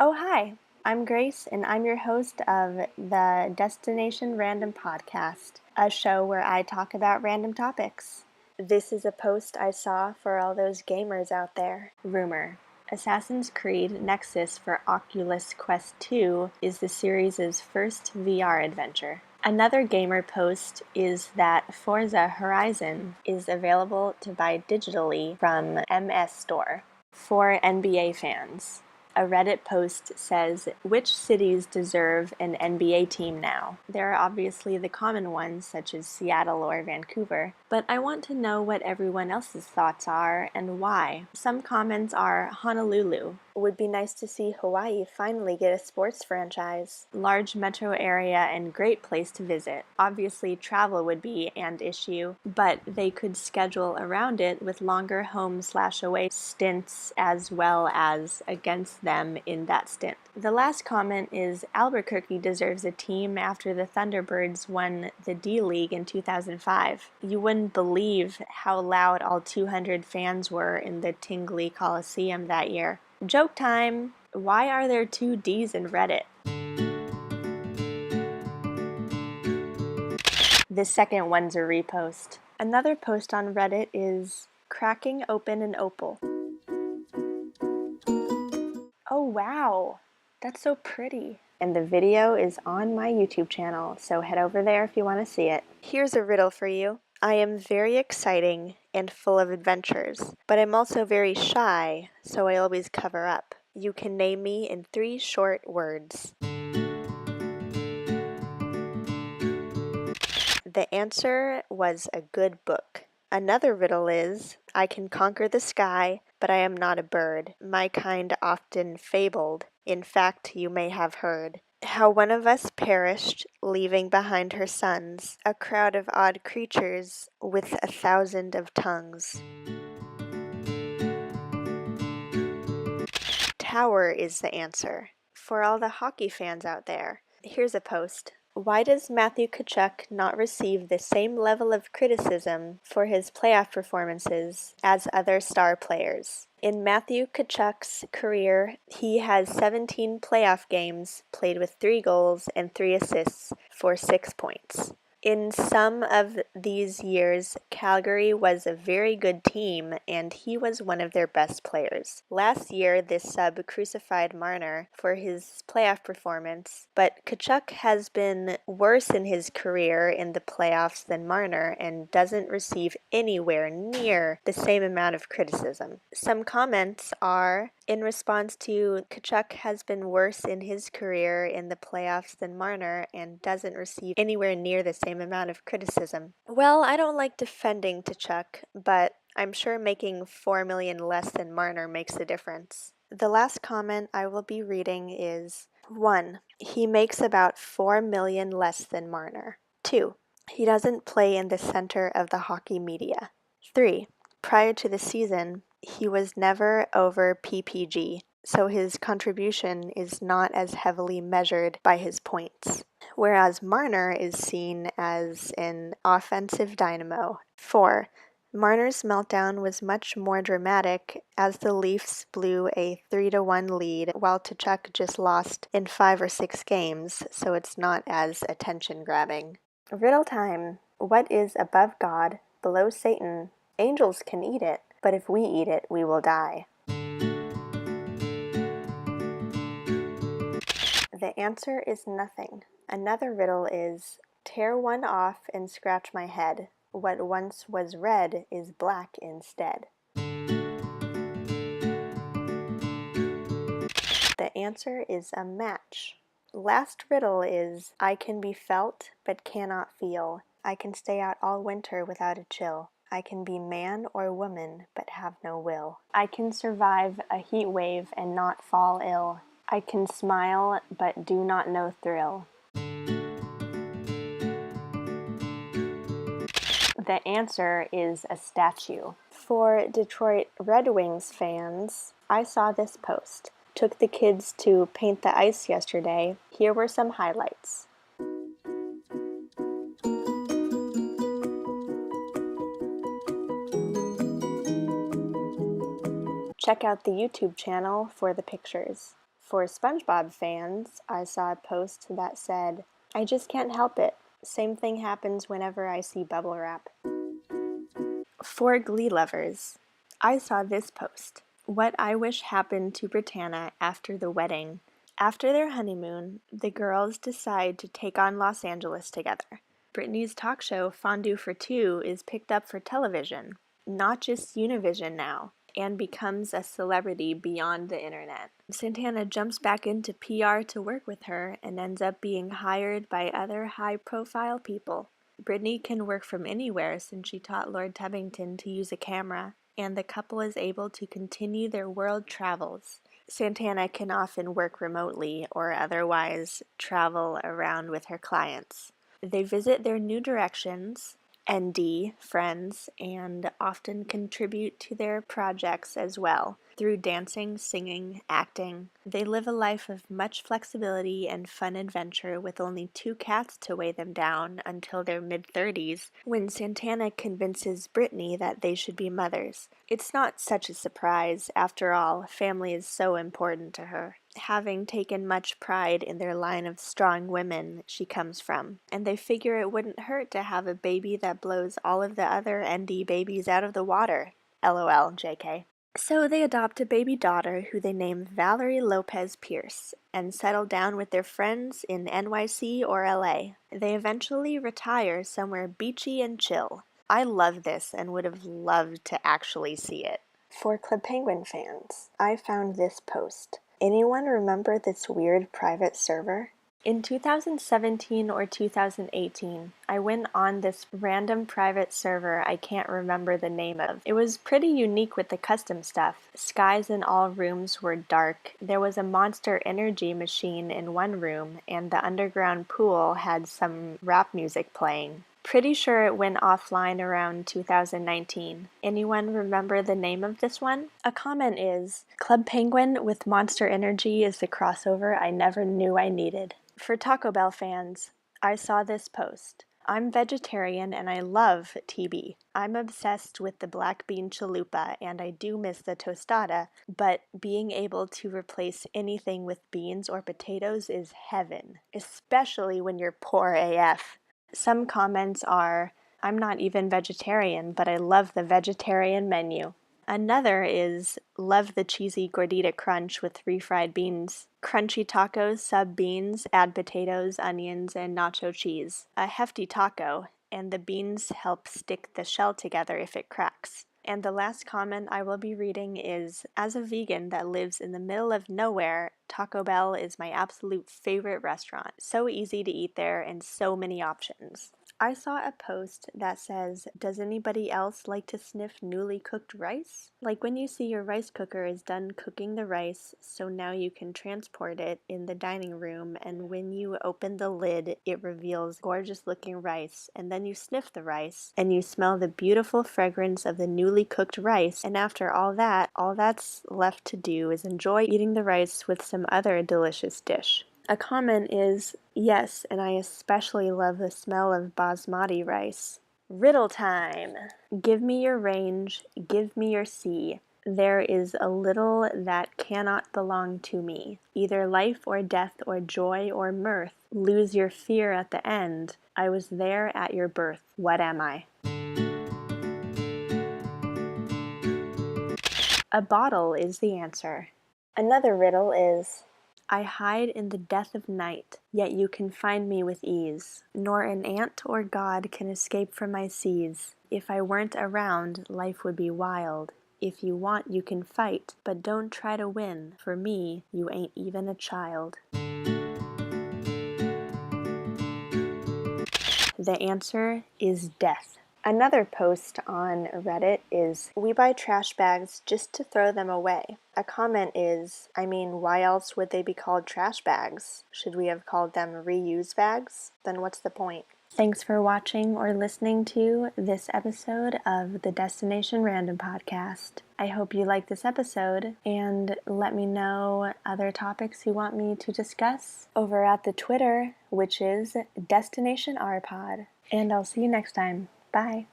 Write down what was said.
Oh, hi. I'm Grace, and I'm your host of the Destination Random Podcast, a show where I talk about random topics. This is a post I saw for all those gamers out there. Rumor. Assassin's Creed Nexus for Oculus Quest 2 is the series' first VR adventure. Another gamer post is that Forza Horizon is available to buy digitally from MS Store. For NBA fans, a Reddit post says, which cities deserve an NBA team now? There are obviously the common ones such as Seattle or Vancouver, but I want to know what everyone else's thoughts are and why. Some comments are Honolulu. Would be nice to see Hawaii finally get a sports franchise. Large metro area and great place to visit. Obviously travel would be an issue, but they could schedule around it with longer home/away stints as well as against them in that stint. The last comment is Albuquerque deserves a team after the Thunderbirds won the D-League in 2005. You wouldn't believe how loud all 200 fans were in the Tingley Coliseum that year. Joke time! Why are there two D's in Reddit? The second one's a repost. Another post on Reddit is cracking open an opal. Oh wow, that's so pretty. And the video is on my YouTube channel, so head over there if you want to see it. Here's a riddle for you. I am very exciting and full of adventures, but I'm also very shy, so I always cover up. You can name me in 3 short words. The answer was a good book. Another riddle is, I can conquer the sky, but I am not a bird. My kind often fabled. In fact, you may have heard. How one of us perished, leaving behind her sons, a crowd of odd creatures with 1,000 of tongues. Tower is the answer. For all the hockey fans out there, here's a post. Why does Matthew Tkachuk not receive the same level of criticism for his playoff performances as other star players? In Matthew Tkachuk's career, he has 17 playoff games played with 3 goals and 3 assists for 6 points. In some of these years, Calgary was a very good team, and he was one of their best players. Last year, this sub crucified Marner for his playoff performance, but Tkachuk has been worse in his career in the playoffs than Marner and doesn't receive anywhere near the same amount of criticism. Some comments are, in response to Tkachuk has been worse in his career in the playoffs than Marner and doesn't receive anywhere near the same amount of criticism. Well, I don't like defending Tkachuk, but I'm sure making $4 million less than Marner makes a difference. The last comment I will be reading is 1. He makes about $4 million less than Marner. 2. He doesn't play in the center of the hockey media. 3. Prior to the season, he was never over PPG, so his contribution is not as heavily measured by his points, whereas Marner is seen as an offensive dynamo. 4. Marner's meltdown was much more dramatic as the Leafs blew a 3-1 lead while Tkachuk just lost in 5 or 6 games, so it's not as attention-grabbing. Riddle time. What is above God, below Satan? Angels can eat it, but if we eat it, we will die. The answer is nothing. Another riddle is, tear one off and scratch my head. What once was red is black instead. The answer is a match. Last riddle is, I can be felt but cannot feel. I can stay out all winter without a chill. I can be man or woman but have no will. I can survive a heat wave and not fall ill. I can smile but do not know thrill. The answer is a statue. For Detroit Red Wings fans, I saw this post. Took the kids to paint the ice yesterday. Here were some highlights. Check out the YouTube channel for the pictures. For SpongeBob fans, I saw a post that said, "I just can't help it. Same thing happens whenever I see bubble wrap." For Glee lovers, I saw this post. What I wish happened to Britannia after the wedding. After their honeymoon, the girls decide to take on Los Angeles together. Britney's talk show Fondue for Two is picked up for television, not just Univision now, and becomes a celebrity beyond the internet. Santana jumps back into PR to work with her and ends up being hired by other high-profile people. Britney can work from anywhere since she taught Lord Tubington to use a camera, and the couple is able to continue their world travels. Santana can often work remotely or otherwise travel around with her clients. They visit their new directions, ND, friends, and often contribute to their projects as well through dancing, singing, acting. They live a life of much flexibility and fun adventure with only 2 cats to weigh them down until their mid-30s, when Santana convinces Britney that they should be mothers. It's not such a surprise, after all, family is so important to her, having taken much pride in their line of strong women she comes from, and they figure it wouldn't hurt to have a baby that blows all of the other ND babies out of the water. LOL, JK. So they adopt a baby daughter who they name Valerie Lopez Pierce and settle down with their friends in NYC or LA. They eventually retire somewhere beachy and chill. I love this and would have loved to actually see it. For Club Penguin fans, I found this post. Anyone remember this weird private server? In 2017 or 2018, I went on this random private server I can't remember the name of. It was pretty unique with the custom stuff. Skies in all rooms were dark. There was a Monster Energy machine in one room, and the underground pool had some rap music playing. Pretty sure it went offline around 2019. Anyone remember the name of this one? A comment is, Club Penguin with Monster Energy is the crossover I never knew I needed. For Taco Bell fans, I saw this post. I'm vegetarian and I love TB. I'm obsessed with the black bean chalupa and I do miss the tostada, but being able to replace anything with beans or potatoes is heaven, especially when you're poor AF. Some comments are, I'm not even vegetarian, but I love the vegetarian menu. Another is, love the cheesy gordita crunch with refried beans. Crunchy tacos, sub beans, add potatoes, onions, and nacho cheese. A hefty taco, and the beans help stick the shell together if it cracks. And the last comment I will be reading is, as a vegan that lives in the middle of nowhere, Taco Bell is my absolute favorite restaurant. So easy to eat there and so many options. I saw a post that says, does anybody else like to sniff newly cooked rice? Like when you see your rice cooker is done cooking the rice, so now you can transport it in the dining room, and when you open the lid, it reveals gorgeous looking rice, and then you sniff the rice, and you smell the beautiful fragrance of the newly cooked rice, and after all that's left to do is enjoy eating the rice with some other delicious dish. A comment is, yes, and I especially love the smell of basmati rice. Riddle time! Give me your range, give me your sea. There is a little that cannot belong to me. Either life or death or joy or mirth. Lose your fear at the end. I was there at your birth. What am I? A bottle is the answer. Another riddle is, I hide in the death of night, yet you can find me with ease. Nor an ant or god can escape from my seas. If I weren't around, life would be wild. If you want, you can fight, but don't try to win. For me, you ain't even a child. The answer is death. Another post on Reddit is, we buy trash bags just to throw them away. A comment is, I mean, why else would they be called trash bags? Should we have called them reuse bags? Then what's the point? Thanks for watching or listening to this episode of the Destination Random Podcast. I hope you liked this episode, and let me know other topics you want me to discuss over at the Twitter, which is Destination RPod. And I'll see you next time. Bye.